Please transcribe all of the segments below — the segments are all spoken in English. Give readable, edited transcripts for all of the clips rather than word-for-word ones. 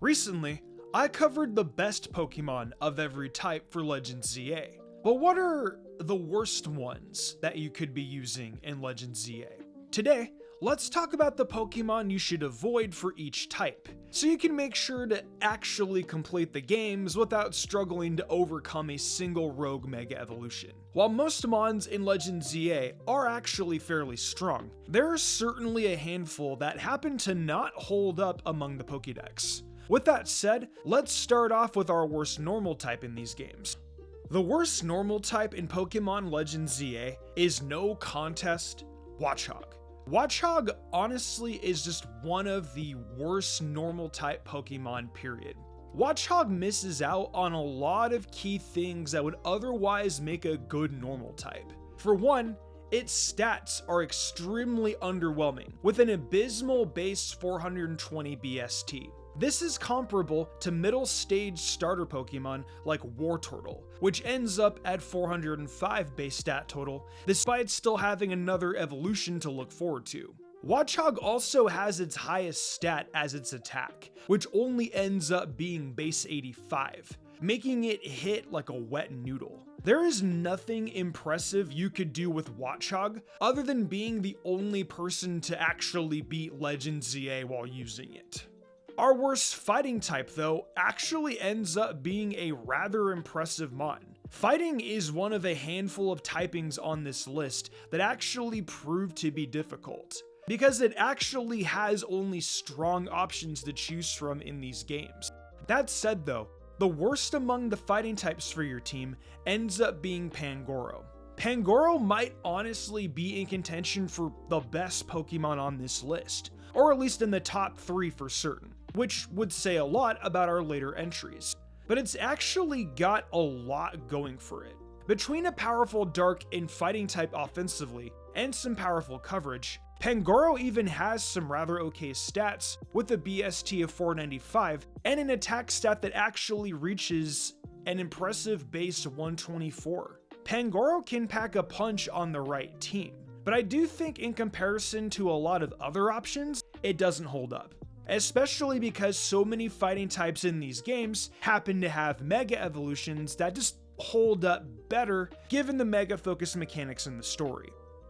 Recently, I covered the best Pokemon of every type for Legends ZA. But what are the worst ones that you could be using in Legends ZA? Today, let's talk about the Pokemon you should avoid for each type, so you can make sure to actually complete the games without struggling to overcome a single rogue Mega Evolution. While most mons in Legends ZA are actually fairly strong, there are certainly a handful that happen to not hold up among the Pokédex. With that said, let's start off with our worst normal type in these games. The worst normal type in Pokemon Legends ZA is no contest Watchog. Watchog honestly is just one of the worst normal type Pokemon, period. Watchog misses out on a lot of key things that would otherwise make a good normal type. For one, its stats are extremely underwhelming, with an abysmal base 420 BST. This is comparable to middle stage starter Pokemon like Wartortle, which ends up at 405 base stat total, despite still having another evolution to look forward to. Watchog also has its highest stat as its attack, which only ends up being base 85, making it hit like a wet noodle. There is nothing impressive you could do with Watchog other than being the only person to actually beat Legends ZA while using it. Our worst fighting type, though, actually ends up being a rather impressive mon. Fighting is one of a handful of typings on this list that actually prove to be difficult, because it actually has only strong options to choose from in these games. That said though, the worst among the fighting types for your team ends up being Pangoro. Pangoro might honestly be in contention for the best Pokemon on this list, or at least in the top 3 for certain, which would say a lot about our later entries. But it's actually got a lot going for it. Between a powerful dark and fighting type offensively, and some powerful coverage, Pangoro even has some rather okay stats with a BST of 495 and an attack stat that actually reaches an impressive base 124. Pangoro can pack a punch on the right team, but I do think in comparison to a lot of other options, it doesn't hold up. Especially because so many fighting types in these games happen to have Mega Evolutions that just hold up better given the Mega focus mechanics in the story.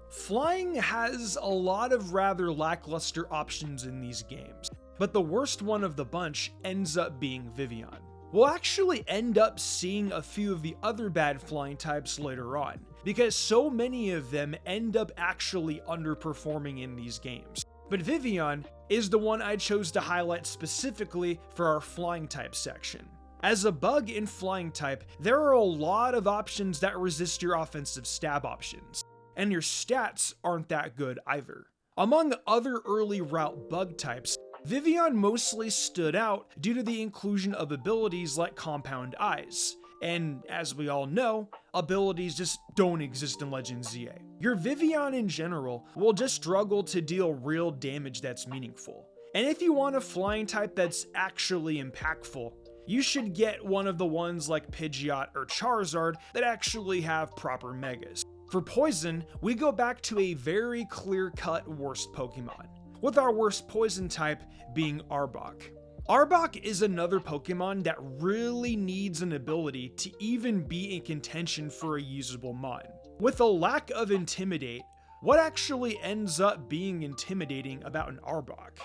Flying has a lot of rather lackluster options in these games, but the worst one of the bunch ends up being Vivillon. We'll actually end up seeing a few of the other bad flying types later on, because so many of them end up actually underperforming in these games. But Vivillon is the one I chose to highlight specifically for our flying type section. As a bug in flying type, there are a lot of options that resist your offensive stab options, and your stats aren't that good either. Among other early route bug types, Vivillon mostly stood out due to the inclusion of abilities like Compound Eyes, and as we all know, abilities just don't exist in Legends ZA. Your Vivillon in general will just struggle to deal real damage that's meaningful. And if you want a flying type that's actually impactful, you should get one of the ones like Pidgeot or Charizard that actually have proper megas. For poison, we go back to a very clear-cut worst Pokemon, with our worst poison type being Arbok. Arbok is another Pokemon that really needs an ability to even be in contention for a usable mon. With a lack of Intimidate, what actually ends up being intimidating about an Arbok?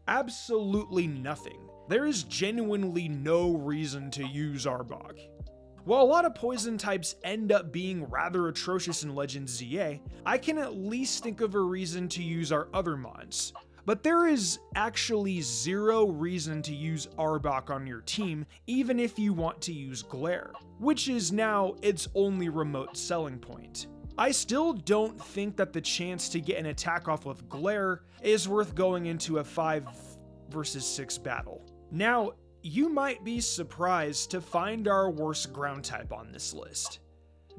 Absolutely nothing. There is genuinely no reason to use Arbok. While a lot of poison types end up being rather atrocious in Legends ZA, I can at least think of a reason to use our other mons. But there is actually zero reason to use Arbok on your team, even if you want to use Glare, which is now its only remote selling point. I still don't think that the chance to get an attack off with Glare is worth going into a 5 versus 6 battle. Now, you might be surprised to find our worst ground type on this list,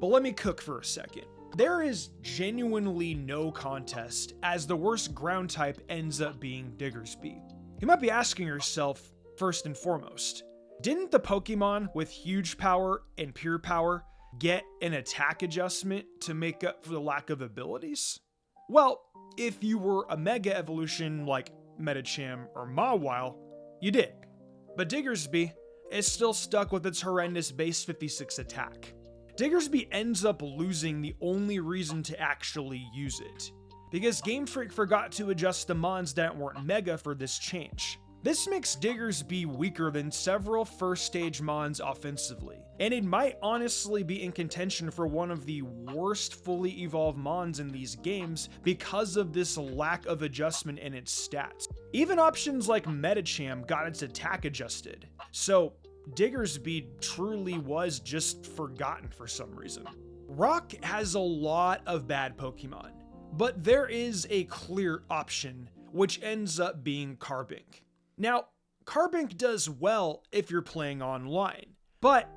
but let me cook for a second. There is genuinely no contest, as the worst ground type ends up being Diggersby. You might be asking yourself, first and foremost, didn't the Pokemon with huge power and pure power get an attack adjustment to make up for the lack of abilities? Well, if you were a Mega Evolution like Medicham or Mawile, you did. But Diggersby is still stuck with its horrendous base 56 attack. Diggersby ends up losing the only reason to actually use it, because Game Freak forgot to adjust the mons that weren't mega for this change. This makes Diggersby weaker than several first stage mons offensively, and it might honestly be in contention for one of the worst fully evolved mons in these games because of this lack of adjustment in its stats. Even options like Metacham got its attack adjusted, so Diggersby truly was just forgotten for some reason. Rock has a lot of bad Pokemon, but there is a clear option, which ends up being Carbink. Now, Carbink does well if you're playing online, but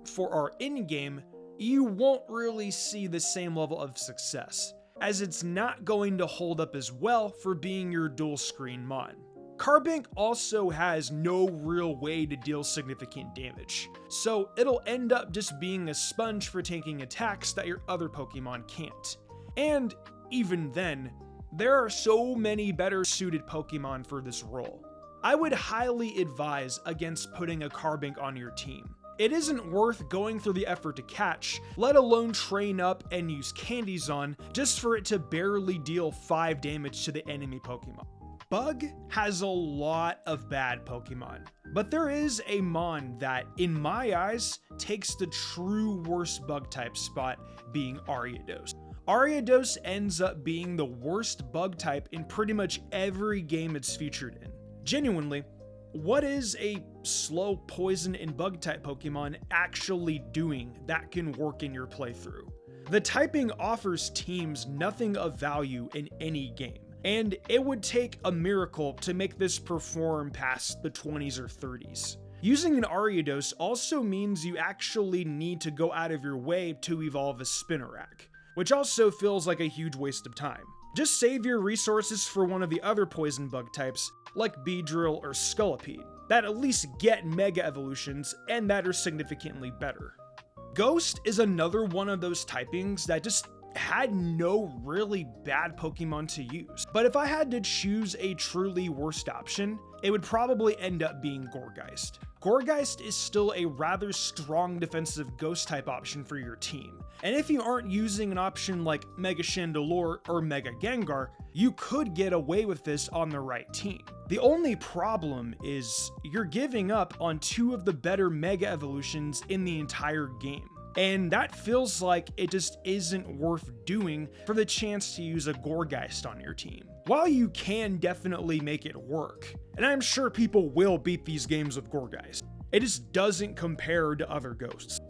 for our in-game, you won't really see the same level of success, as it's not going to hold up as well for being your dual screen mon. Carbink also has no real way to deal significant damage, so it'll end up just being a sponge for tanking attacks that your other Pokemon can't. And even then, there are so many better suited Pokemon for this role. I would highly advise against putting a Carbink on your team. It isn't worth going through the effort to catch, let alone train up and use candies on, just for it to barely deal 5 damage to the enemy Pokemon. Bug has a lot of bad Pokemon, but there is a mon that, in my eyes, takes the true worst bug type spot, being Ariados. Ariados ends up being the worst bug type in pretty much every game it's featured in. Genuinely, what is a slow poison and bug type Pokemon actually doing that can work in your playthrough? The typing offers teams nothing of value in any game, and it would take a miracle to make this perform past the 20s or 30s. Using an Ariados also means you actually need to go out of your way to evolve a Spinarak, which also feels like a huge waste of time. Just save your resources for one of the other poison bug types, like Beedrill or Scolipede, that at least get mega evolutions and that are significantly better. Ghost is another one of those typings that just had no really bad Pokemon to use. But if I had to choose a truly worst option, it would probably end up being Gourgeist. Gourgeist is still a rather strong defensive ghost type option for your team, and if you aren't using an option like Mega Chandelure or Mega Gengar, you could get away with this on the right team. The only problem is you're giving up on 2 of the better Mega Evolutions in the entire game, and that feels like it just isn't worth doing for the chance to use a Gourgeist on your team. While you can definitely make it work, and I'm sure people will beat these games with Gourgeist, it just doesn't compare to other ghosts.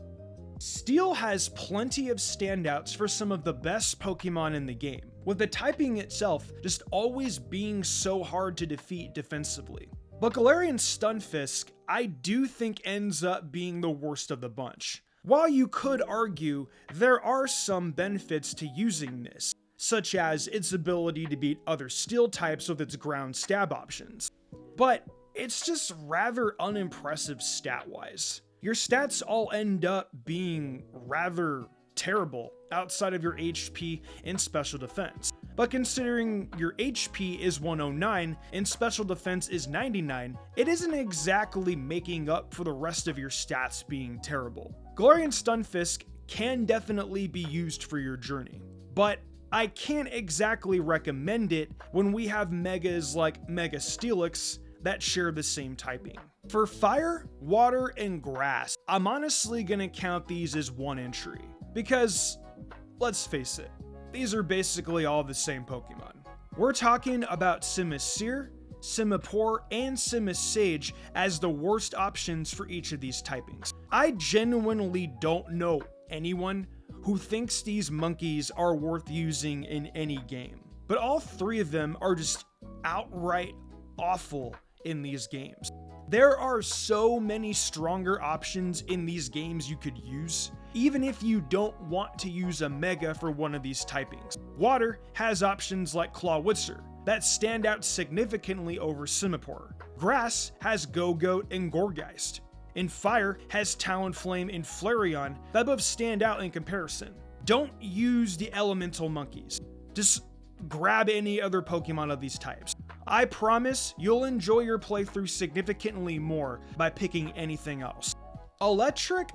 Steel has plenty of standouts for some of the best Pokemon in the game, with the typing itself just always being so hard to defeat defensively. But Galarian Stunfisk, I do think ends up being the worst of the bunch. While you could argue there are some benefits to using this, such as its ability to beat other steel types with its ground stab options, but it's just rather unimpressive stat-wise. Your stats all end up being rather terrible outside of your HP and special defense. But considering your HP is 109 and special defense is 99, it isn't exactly making up for the rest of your stats being terrible. Galarian Stunfisk can definitely be used for your journey, but I can't exactly recommend it when we have megas like Mega Steelix that share the same typing. For fire, water, and grass, I'm honestly gonna count these as one entry, because let's face it, these are basically all the same Pokemon. We're talking about Simisear, Simipour, and Simisage as the worst options for each of these typings. I genuinely don't know anyone who thinks these monkeys are worth using in any game, but all 3 of them are just outright awful in these games. There are so many stronger options in these games you could use, even if you don't want to use a Mega for one of these typings. Water has options like Clawitzer that stand out significantly over Simipour. Grass has Gogoat and Gourgeist. And Fire has Talonflame and Flareon that both stand out in comparison. Don't use the elemental monkeys. Just grab any other Pokemon of these types. I promise you'll enjoy your playthrough significantly more by picking anything else. Electric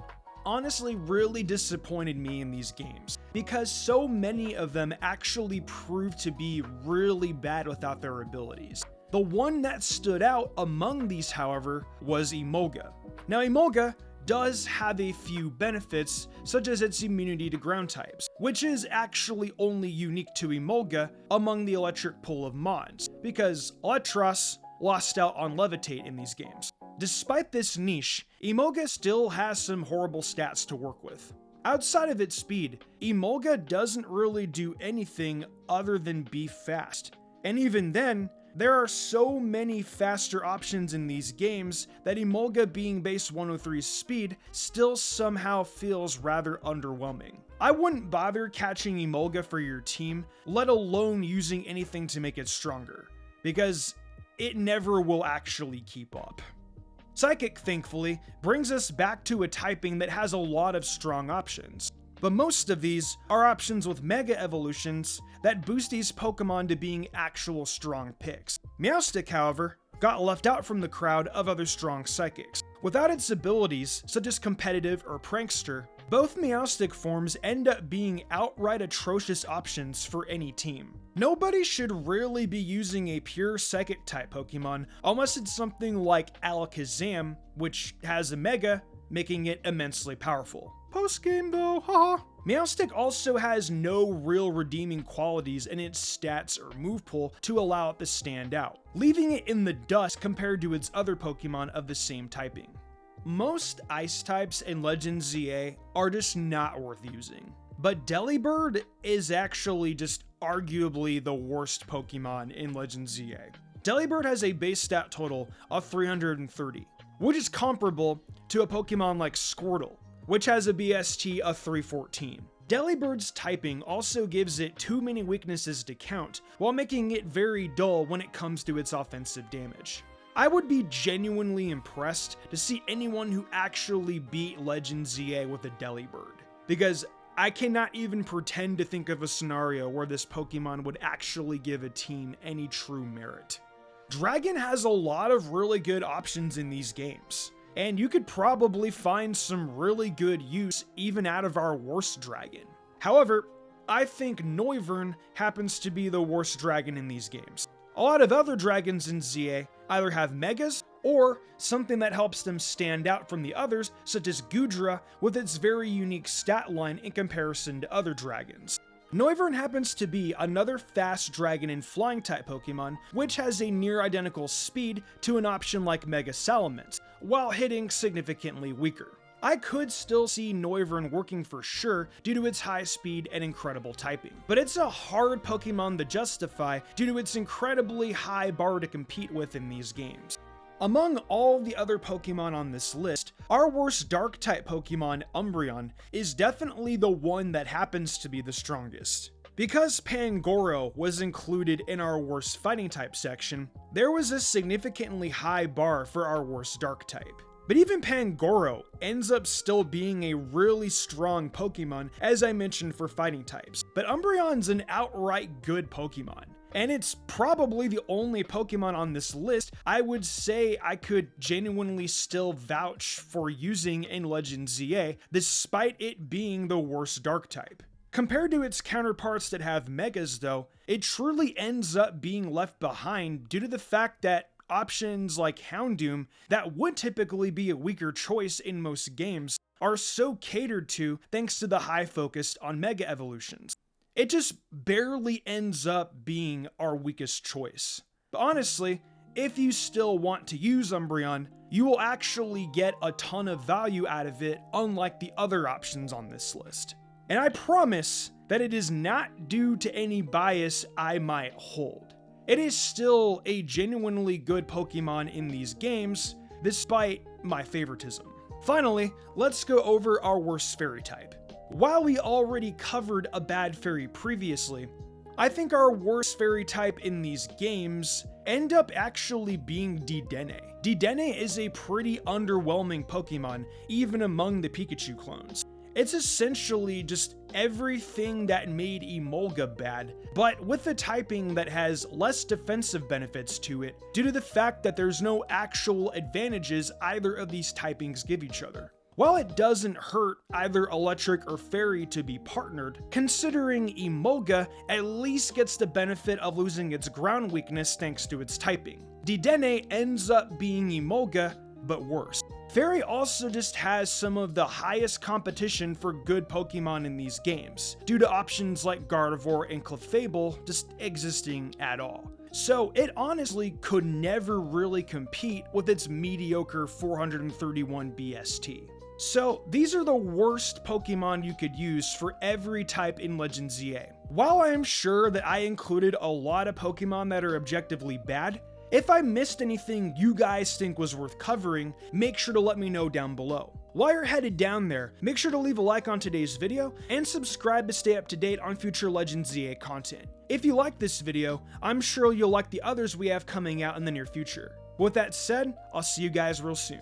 honestly really disappointed me in these games because so many of them actually proved to be really bad without their abilities. The one that stood out among these, however, was Emolga. Now, Emolga does have a few benefits, such as its immunity to ground types, which is actually only unique to Emolga among the electric pool of mods, because Electros lost out on Levitate in these games. Despite this niche, Emolga still has some horrible stats to work with. Outside of its speed, Emolga doesn't really do anything other than be fast, and even then, there are so many faster options in these games that Emolga being base 103's speed still somehow feels rather underwhelming. I wouldn't bother catching Emolga for your team, let alone using anything to make it stronger, because it never will actually keep up. Psychic, thankfully, brings us back to a typing that has a lot of strong options. But most of these are options with Mega Evolutions that boost these Pokemon to being actual strong picks. Meowstic, however, got left out from the crowd of other strong Psychics. Without its abilities, such as Competitive or Prankster, both Meowstic forms end up being outright atrocious options for any team. Nobody should really be using a pure Psychic-type Pokemon unless it's something like Alakazam, which has a Mega, making it immensely powerful. Post-game though, haha. Meowstic also has no real redeeming qualities in its stats or move pool to allow it to stand out, leaving it in the dust compared to its other Pokemon of the same typing. Most ice types in Legends ZA are just not worth using, but Delibird is actually just arguably the worst Pokemon in Legends ZA. Delibird has a base stat total of 330, which is comparable to a Pokemon like Squirtle, which has a BST of 314. Delibird's typing also gives it too many weaknesses to count, while making it very dull when it comes to its offensive damage. I would be genuinely impressed to see anyone who actually beat Legends ZA with a Delibird, because I cannot even pretend to think of a scenario where this Pokemon would actually give a team any true merit. Dragon has a lot of really good options in these games, and you could probably find some really good use even out of our worst dragon. However, I think Noivern happens to be the worst dragon in these games. A lot of other dragons in ZA either have Megas or something that helps them stand out from the others, such as Goodra with its very unique stat line in comparison to other dragons. Noivern happens to be another fast dragon and flying type Pokemon, which has a near identical speed to an option like Mega Salamence, while hitting significantly weaker. I could still see Noivern working for sure due to its high speed and incredible typing, but it's a hard Pokemon to justify due to its incredibly high bar to compete with in these games. Among all the other Pokemon on this list, our worst Dark-type Pokemon, Umbreon, is definitely the one that happens to be the strongest. Because Pangoro was included in our worst Fighting-type section, there was a significantly high bar for our worst Dark-type. But even Pangoro ends up still being a really strong Pokemon, as I mentioned for Fighting types. But Umbreon's an outright good Pokemon, and it's probably the only Pokemon on this list I would say I could genuinely still vouch for using in Legends ZA, despite it being the worst Dark type. Compared to its counterparts that have Megas though, it truly ends up being left behind due to the fact that options like Houndoom, that would typically be a weaker choice in most games, are so catered to thanks to the high focus on Mega Evolutions. It just barely ends up being our weakest choice. But honestly, if you still want to use Umbreon, you will actually get a ton of value out of it, unlike the other options on this list. And I promise that it is not due to any bias I might hold. It is still a genuinely good Pokemon in these games, despite my favoritism. Finally, let's go over our worst fairy type. While we already covered a bad fairy previously, I think our worst fairy type in these games end up actually being Dedenne. Dedenne is a pretty underwhelming Pokemon, even among the Pikachu clones. It's essentially just everything that made Emolga bad, but with a typing that has less defensive benefits to it due to the fact that there's no actual advantages either of these typings give each other. While it doesn't hurt either Electric or Fairy to be partnered, considering Emolga at least gets the benefit of losing its ground weakness thanks to its typing. Dedenne ends up being Emolga, but worse. Fairy also just has some of the highest competition for good Pokemon in these games, due to options like Gardevoir and Clefable just existing at all. So it honestly could never really compete with its mediocre 431 BST. So these are the worst Pokemon you could use for every type in Legends ZA. While I am sure that I included a lot of Pokemon that are objectively bad, if I missed anything you guys think was worth covering, make sure to let me know down below. While you're headed down there, make sure to leave a like on today's video and subscribe to stay up to date on future Legends ZA content. If you like this video, I'm sure you'll like the others we have coming out in the near future. With that said, I'll see you guys real soon.